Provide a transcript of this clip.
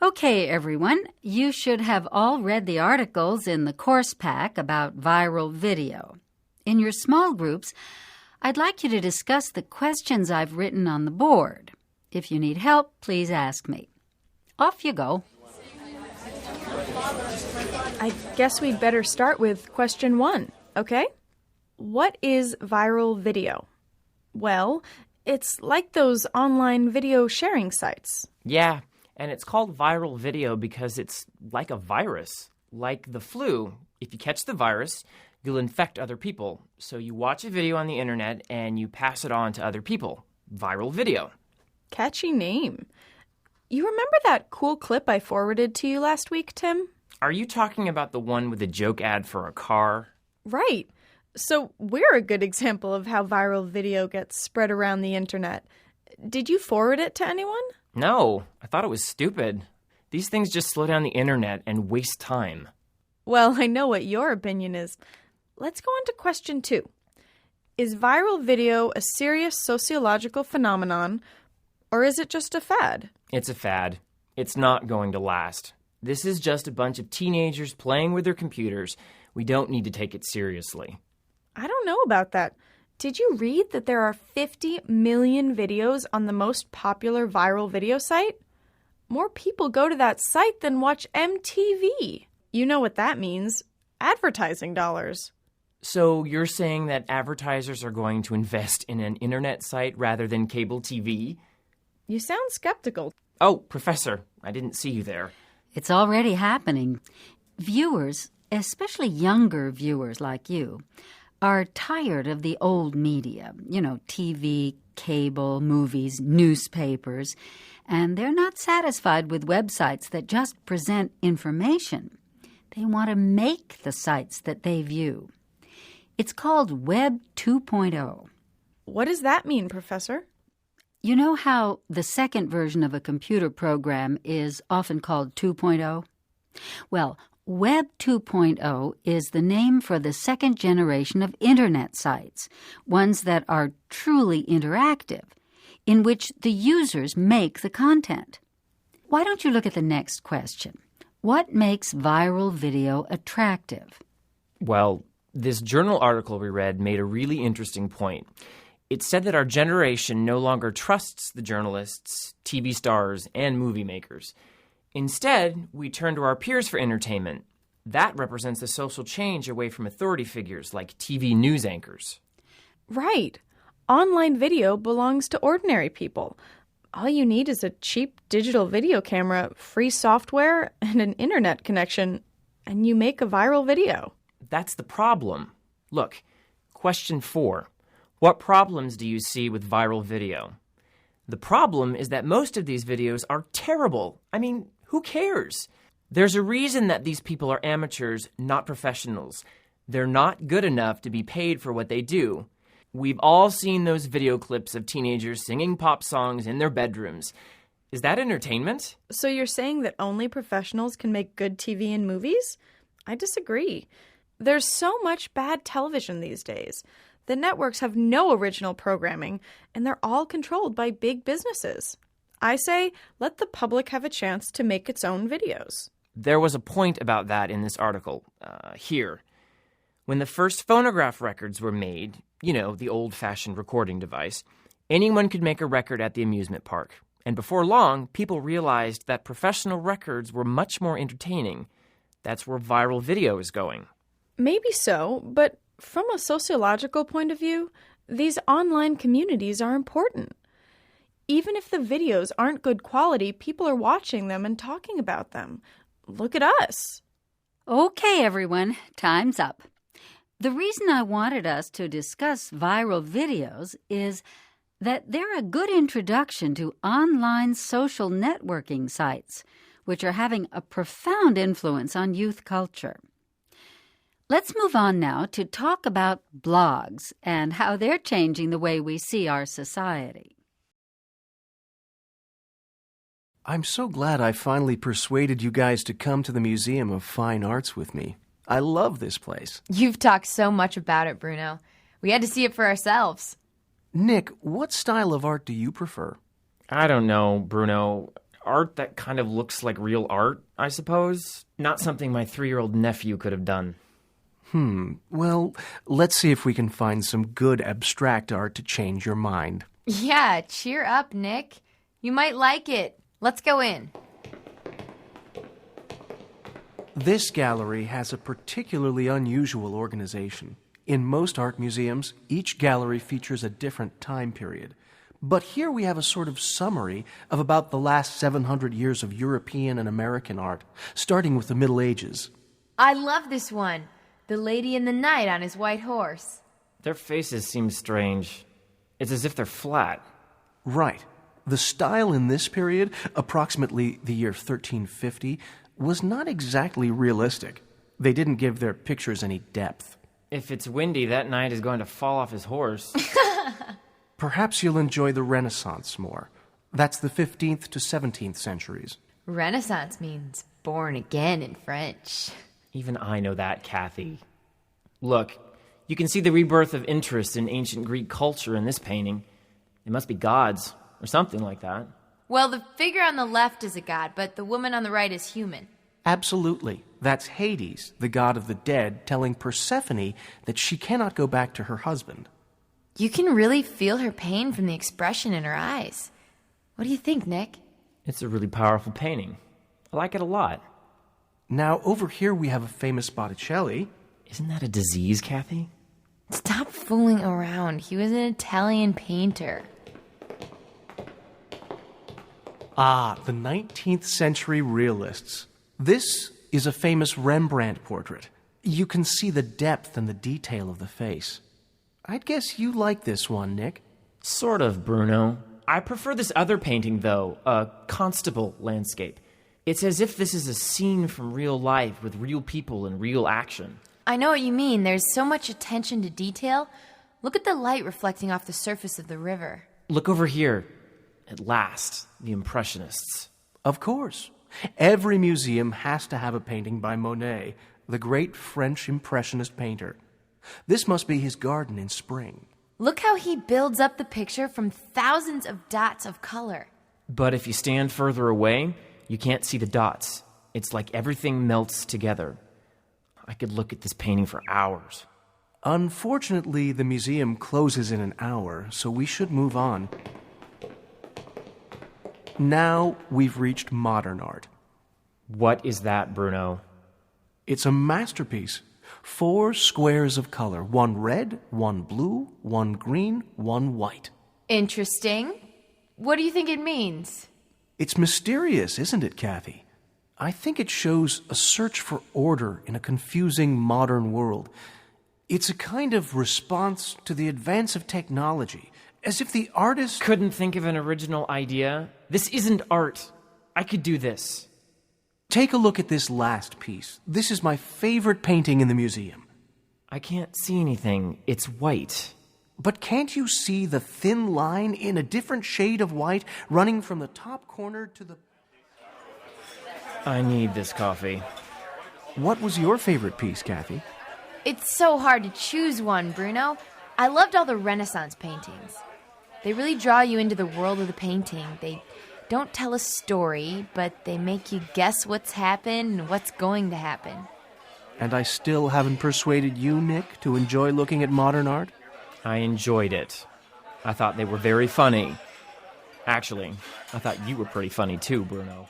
Okay, everyone, you should have all read the articles in the course pack about viral video. In your small groups, I'd like you to discuss the questions I've written on the board. If you need help, please ask me. Off you go. I guess we'd better start with question 1, okay? What is viral video? Well, it's like those online video sharing sites. Yeah, and it's called viral video because it's like a virus, like the flu. If you catch the virus, you'll infect other people. So you watch a video on the internet and you pass it on to other people. Viral video. Catchy name. You remember that cool clip I forwarded to you last week, Tim? Are you talking about the one with the joke ad for a car? Right. So we're a good example of how viral video gets spread around the internet. Did you forward it to anyone? No, I thought it was stupid. These things just slow down the internet and waste time. Well, I know what your opinion is. Let's go on to question 2. Is viral video a serious sociological phenomenon, or is it just a fad? It's a fad. It's not going to last. This is just a bunch of teenagers playing with their computers. We don't need to take it seriously. I don't know about that. Did you read that there are 50 million videos on the most popular viral video site? More people go to that site than watch MTV. You know what that means. Advertising dollars. So you're saying that advertisers are going to invest in an internet site rather than cable TV? You sound skeptical. Oh, Professor, I didn't see you there. It's already happening. Viewers, especially younger viewers like you, are tired of the old media, TV, cable, movies, newspapers, and they're not satisfied with websites that just present information. They want to make the sites that they view. It's called Web 2.0. What does that mean, Professor? You know how the second version of a computer program is often called 2.0? Well, Web 2.0 is the name for the second generation of Internet sites, ones that are truly interactive, in which the users make the content. Why don't you look at the next question? What makes viral video attractive? Well, this journal article we read made a really interesting point. It said that our generation no longer trusts the journalists, TV stars, and movie makers. Instead, we turn to our peers for entertainment. That represents a social change away from authority figures like TV news anchors. Right. Online video belongs to ordinary people. All you need is a cheap digital video camera, free software, and an internet connection, and you make a viral video. That's the problem. Look, question 4. What problems do you see with viral video? The problem is that most of these videos are terrible. I mean, who cares? There's a reason that these people are amateurs, not professionals. They're not good enough to be paid for what they do. We've all seen those video clips of teenagers singing pop songs in their bedrooms. Is that entertainment? So you're saying that only professionals can make good TV and movies? I disagree. There's so much bad television these days. The networks have no original programming, and they're all controlled by big businesses. I say, let the public have a chance to make its own videos. There was a point about that in this article, here. When the first phonograph records were made, the old-fashioned recording device, anyone could make a record at the amusement park. And before long, people realized that professional records were much more entertaining. That's where viral video is going. Maybe so, but from a sociological point of view, these online communities are important. Even if the videos aren't good quality, people are watching them and talking about them. Look at us. Okay, everyone, time's up. The reason I wanted us to discuss viral videos is that they're a good introduction to online social networking sites, which are having a profound influence on youth culture. Let's move on now to talk about blogs and how they're changing the way we see our society. I'm so glad I finally persuaded you guys to come to the Museum of Fine Arts with me. I love this place. You've talked so much about it, Bruno. We had to see it for ourselves. Nick, what style of art do you prefer? I don't know, Bruno. art that kind of looks like real art, I suppose. Not something my 3-year-old nephew could have done. Well, let's see if we can find some good abstract art to change your mind. Yeah, cheer up, Nick. You might like it. Let's go in. This gallery has a particularly unusual organization. In most art museums, each gallery features a different time period. But here we have a sort of summary of about the last 700 years of European and American art, starting with the Middle Ages. I love this one. The lady in the night on his white horse. Their faces seem strange. It's as if they're flat. Right. The style in this period, approximately the year 1350, was not exactly realistic. They didn't give their pictures any depth. If it's windy, that knight is going to fall off his horse. Perhaps you'll enjoy the Renaissance more. That's the 15th to 17th centuries. Renaissance means born again in French. Even I know that, Kathy. Look, you can see the rebirth of interest in ancient Greek culture in this painting. It must be gods, or something like that. Well, the figure on the left is a god, but the woman on the right is human. Absolutely. That's Hades, the god of the dead, telling Persephone that she cannot go back to her husband. You can really feel her pain from the expression in her eyes. What do you think, Nick? It's a really powerful painting. I like it a lot. Now, over here we have a famous Botticelli. Isn't that a disease, Kathy? Stop fooling around. He was an Italian painter. Ah, the 19th century realists. This is a famous Rembrandt portrait. You can see the depth and the detail of the face. I'd guess you like this one, Nick. Sort of, Bruno. I prefer this other painting, though, a constable landscape. It's as if this is a scene from real life with real people and real action. I know what you mean. There's so much attention to detail. Look at the light reflecting off the surface of the river. Look over here. At last, the Impressionists. Of course. Every museum has to have a painting by Monet, the great French Impressionist painter. This must be his garden in spring. Look how he builds up the picture from thousands of dots of color. But if you stand further away, you can't see the dots. It's like everything melts together. I could look at this painting for hours. Unfortunately, the museum closes in an hour, so we should move on. Now we've reached modern art. What is that, Bruno? It's a masterpiece. 4 squares of color. 1 red, 1 blue, 1 green, 1 white. Interesting. What do you think it means? It's mysterious, isn't it, Kathy? I think it shows a search for order in a confusing modern world. It's a kind of response to the advance of technology, as if the artist Couldn't think of an original idea. This isn't art. I could do this. Take a look at this last piece. This is my favorite painting in the museum. I can't see anything. It's white. But can't you see the thin line in a different shade of white running from the top corner to the... I need this coffee. What was your favorite piece, Kathy? It's so hard to choose one, Bruno. I loved all the Renaissance paintings. They really draw you into the world of the painting. They don't tell a story, but they make you guess what's happened and what's going to happen. And I still haven't persuaded you, Nick, to enjoy looking at modern art? I enjoyed it. I thought they were very funny. Actually, I thought you were pretty funny too, Bruno.